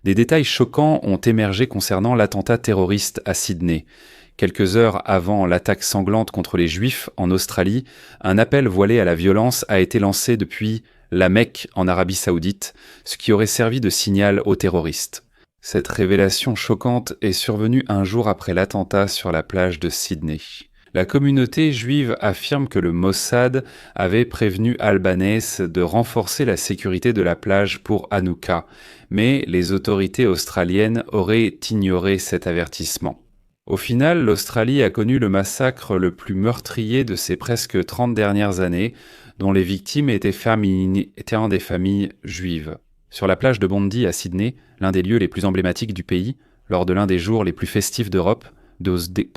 Des détails choquants ont émergé concernant l'attentat terroriste à Sydney. Quelques heures avant l'attaque sanglante contre les Juifs en Australie, un appel voilé à la violence a été lancé depuis la Mecque en Arabie Saoudite, ce qui aurait servi de signal aux terroristes. Cette révélation choquante est survenue un jour après l'attentat sur la plage de Sydney. La communauté juive affirme que le Mossad avait prévenu Albanese de renforcer la sécurité de la plage pour Hanouka, mais les autorités australiennes auraient ignoré cet avertissement. Au final, l'Australie a connu le massacre le plus meurtrier de ces presque 30 dernières années, dont les victimes étaient des familles juives. Sur la plage de Bondi à Sydney, l'un des lieux les plus emblématiques du pays, lors de l'un des jours les plus festifs d'Europe, des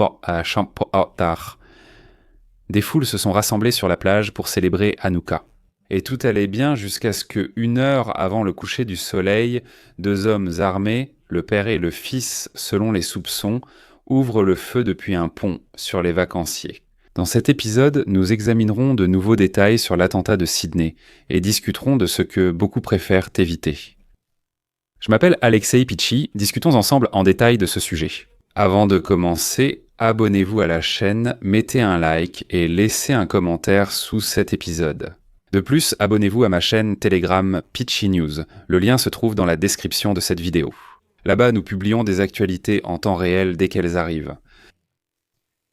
foules se sont rassemblées sur la plage pour célébrer Hanouka. Et tout allait bien jusqu'à ce que, 1 heure avant le coucher du soleil, 2 hommes armés, le père et le fils selon les soupçons, ouvrent le feu depuis un pont sur les vacanciers. Dans cet épisode, nous examinerons de nouveaux détails sur l'attentat de Sydney et discuterons de ce que beaucoup préfèrent éviter. Je m'appelle Alexei Pichi, discutons ensemble en détail de ce sujet. Avant de commencer, abonnez-vous à la chaîne, mettez un like et laissez un commentaire sous cet épisode. De plus, abonnez-vous à ma chaîne Telegram Pichi News, le lien se trouve dans la description de cette vidéo. Là-bas, nous publions des actualités en temps réel dès qu'elles arrivent.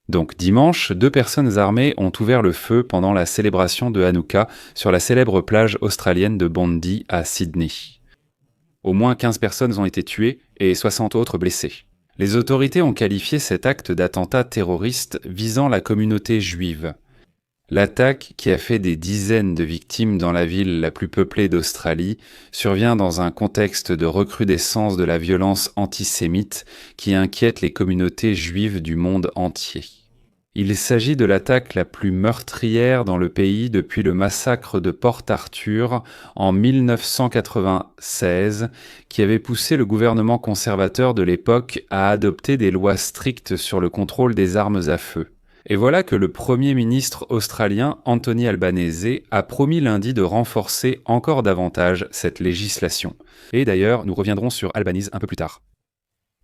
Donc dimanche, 2 personnes armées ont ouvert le feu pendant la célébration de Hanouka sur la célèbre plage australienne de Bondi à Sydney. Au moins 15 personnes ont été tuées et 60 autres blessées. Les autorités ont qualifié cet acte d'attentat terroriste visant la communauté juive. L'attaque, qui a fait des dizaines de victimes dans la ville la plus peuplée d'Australie, survient dans un contexte de recrudescence de la violence antisémite qui inquiète les communautés juives du monde entier. Il s'agit de l'attaque la plus meurtrière dans le pays depuis le massacre de Port Arthur en 1996, qui avait poussé le gouvernement conservateur de l'époque à adopter des lois strictes sur le contrôle des armes à feu. Et voilà que le Premier ministre australien Anthony Albanese a promis lundi de renforcer encore davantage cette législation. Et d'ailleurs, nous reviendrons sur Albanese un peu plus tard.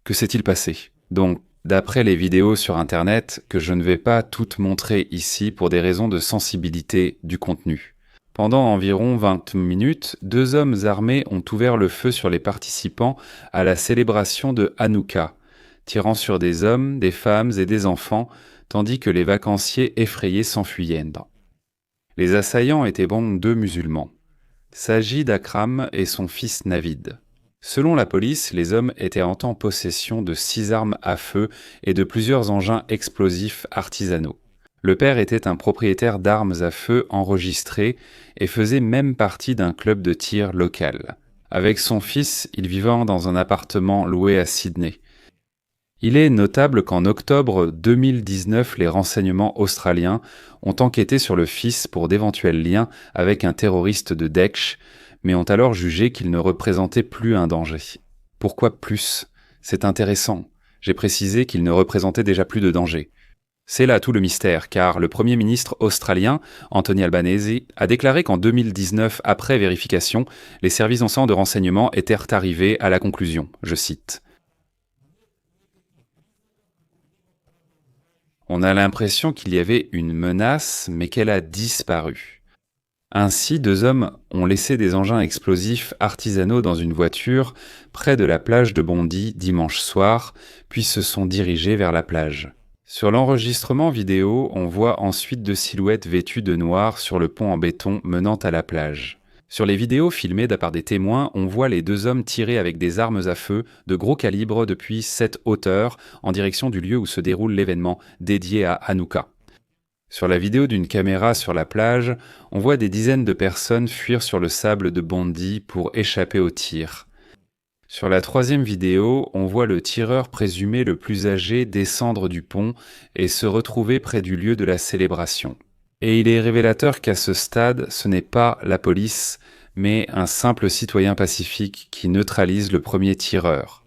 Que s'est-il passé ? Donc, d'après les vidéos sur Internet, que je ne vais pas toutes montrer ici pour des raisons de sensibilité du contenu. Pendant environ 20 minutes, 2 hommes armés ont ouvert le feu sur les participants à la célébration de Hanouka, tirant sur des hommes, des femmes et des enfants, tandis que les vacanciers effrayés s'enfuyaient. Les assaillants étaient donc 2 musulmans, Sajid Akram et son fils Navid. Selon la police, les hommes étaient en possession de 6 armes à feu et de plusieurs engins explosifs artisanaux. Le père était un propriétaire d'armes à feu enregistré et faisait même partie d'un club de tir local. Avec son fils, il vivait dans un appartement loué à Sydney. Il est notable qu'en octobre 2019, les renseignements australiens ont enquêté sur le fils pour d'éventuels liens avec un terroriste de Daesh, mais ont alors jugé qu'il ne représentait plus un danger. Pourquoi plus ? C'est intéressant. J'ai précisé qu'il ne représentait déjà plus de danger. C'est là tout le mystère, car le Premier ministre australien, Anthony Albanese, a déclaré qu'en 2019, après vérification, les services de renseignement étaient arrivés à la conclusion, je cite. On a l'impression qu'il y avait une menace, mais qu'elle a disparu. Ainsi, 2 hommes ont laissé des engins explosifs artisanaux dans une voiture près de la plage de Bondi dimanche soir, puis se sont dirigés vers la plage. Sur l'enregistrement vidéo, on voit ensuite 2 silhouettes vêtues de noir sur le pont en béton menant à la plage. Sur les vidéos filmées par des témoins, on voit les 2 hommes tirer avec des armes à feu de gros calibre depuis cette hauteur en direction du lieu où se déroule l'événement dédié à Hanouka. Sur la vidéo d'une caméra sur la plage, on voit des dizaines de personnes fuir sur le sable de Bondi pour échapper aux tirs. Sur la 3e vidéo, on voit le tireur présumé le plus âgé descendre du pont et se retrouver près du lieu de la célébration. Et il est révélateur qu'à ce stade, ce n'est pas la police, mais un simple citoyen pacifique qui neutralise le premier tireur.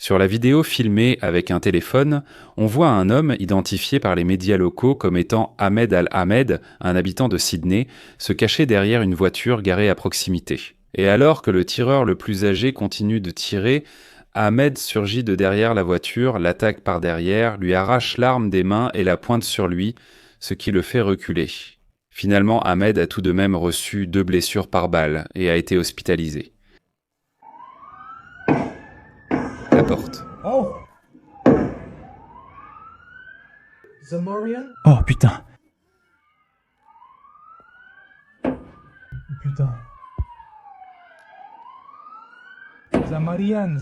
Sur la vidéo filmée avec un téléphone, on voit un homme identifié par les médias locaux comme étant Ahmed Al-Ahmed, un habitant de Sydney, se cacher derrière une voiture garée à proximité. Et alors que le tireur le plus âgé continue de tirer, Ahmed surgit de derrière la voiture, l'attaque par derrière, lui arrache l'arme des mains et la pointe sur lui, ce qui le fait reculer. Finalement, Ahmed a tout de même reçu 2 blessures par balle et a été hospitalisé. La porte. Oh! Zamarian? Oh putain. Putain. Zamarian.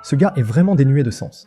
Ce gars est vraiment dénué de sens.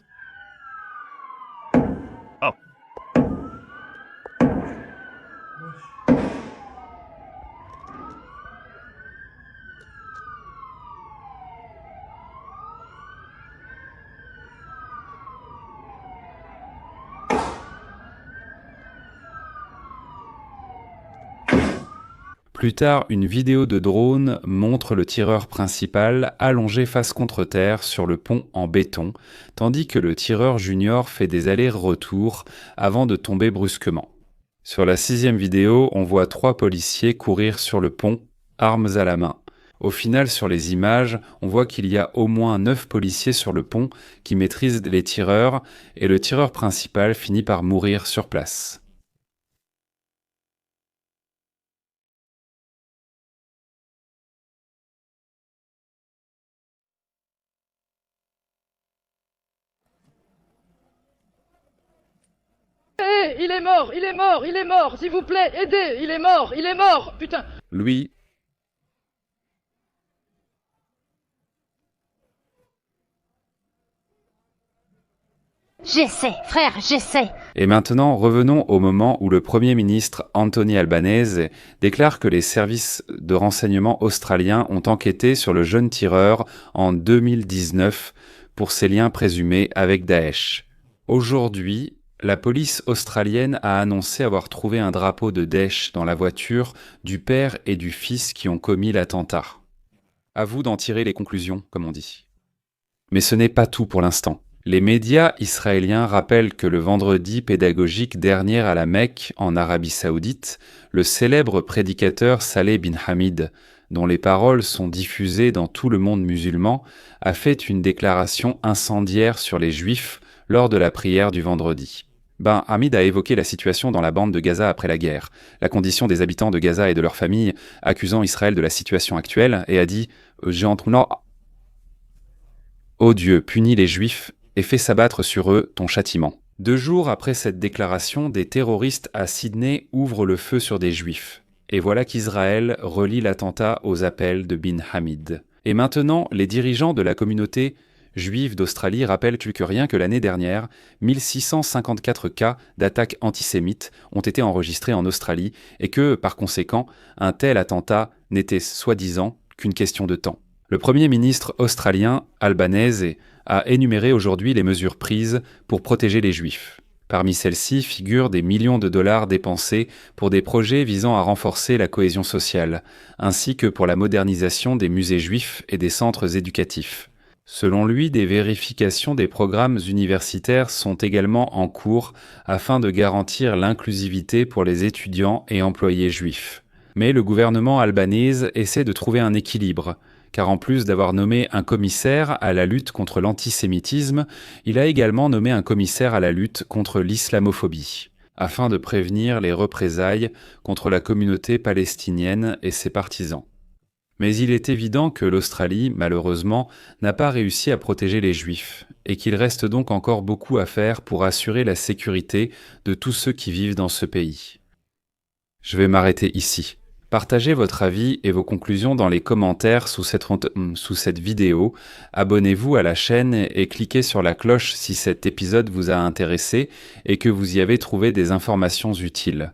Plus tard, une vidéo de drone montre le tireur principal allongé face contre terre sur le pont en béton, tandis que le tireur junior fait des allers-retours avant de tomber brusquement. Sur la 6e vidéo, on voit 3 policiers courir sur le pont, armes à la main. Au final, sur les images, on voit qu'il y a au moins 9 policiers sur le pont qui maîtrisent les tireurs, et le tireur principal finit par mourir sur place. Hé, il est mort, s'il vous plaît, aidez, il est mort, putain. Lui, J'essaie, frère, j'essaie. Et maintenant, revenons au moment où le Premier ministre Anthony Albanese déclare que les services de renseignement australiens ont enquêté sur le jeune tireur en 2019 pour ses liens présumés avec Daesh. Aujourd'hui, la police australienne a annoncé avoir trouvé un drapeau de Daesh dans la voiture du père et du fils qui ont commis l'attentat. À vous d'en tirer les conclusions, comme on dit. Mais ce n'est pas tout pour l'instant. Les médias israéliens rappellent que le vendredi pédagogique dernier à la Mecque, en Arabie Saoudite, le célèbre prédicateur Saleh bin Hamid, dont les paroles sont diffusées dans tout le monde musulman, a fait une déclaration incendiaire sur les Juifs lors de la prière du vendredi. Ben Hamid a évoqué la situation dans la bande de Gaza après la guerre, la condition des habitants de Gaza et de leurs familles, accusant Israël de la situation actuelle, et a dit « J'ai entendu... Ô Dieu, punis les Juifs et fais s'abattre sur eux ton châtiment. » 2 jours après cette déclaration, des terroristes à Sydney ouvrent le feu sur des Juifs. Et voilà qu'Israël relie l'attentat aux appels de bin Hamid. Et maintenant, les dirigeants de la communauté juive d'Australie rappellent que rien que l'année dernière, 1654 cas d'attaques antisémites ont été enregistrés en Australie et que, par conséquent, un tel attentat n'était soi-disant qu'une question de temps. Le Premier ministre australien, Albanese, a énuméré aujourd'hui les mesures prises pour protéger les Juifs. Parmi celles-ci figurent des millions de dollars dépensés pour des projets visant à renforcer la cohésion sociale, ainsi que pour la modernisation des musées juifs et des centres éducatifs. Selon lui, des vérifications des programmes universitaires sont également en cours afin de garantir l'inclusivité pour les étudiants et employés juifs. Mais le gouvernement albanese essaie de trouver un équilibre, car en plus d'avoir nommé un commissaire à la lutte contre l'antisémitisme, il a également nommé un commissaire à la lutte contre l'islamophobie, afin de prévenir les représailles contre la communauté palestinienne et ses partisans. Mais il est évident que l'Australie, malheureusement, n'a pas réussi à protéger les Juifs, et qu'il reste donc encore beaucoup à faire pour assurer la sécurité de tous ceux qui vivent dans ce pays. Je vais m'arrêter ici. Partagez votre avis et vos conclusions dans les commentaires sous cette vidéo. Abonnez-vous à la chaîne et cliquez sur la cloche si cet épisode vous a intéressé et que vous y avez trouvé des informations utiles.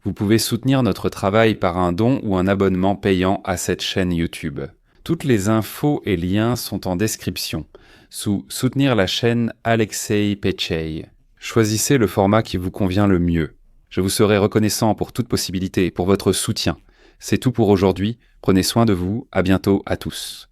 Vous pouvez soutenir notre travail par un don ou un abonnement payant à cette chaîne YouTube. Toutes les infos et liens sont en description, sous « Soutenir la chaîne Alexei Pechey ». Choisissez le format qui vous convient le mieux. Je vous serai reconnaissant pour toute possibilité, pour votre soutien. C'est tout pour aujourd'hui. Prenez soin de vous. À bientôt à tous.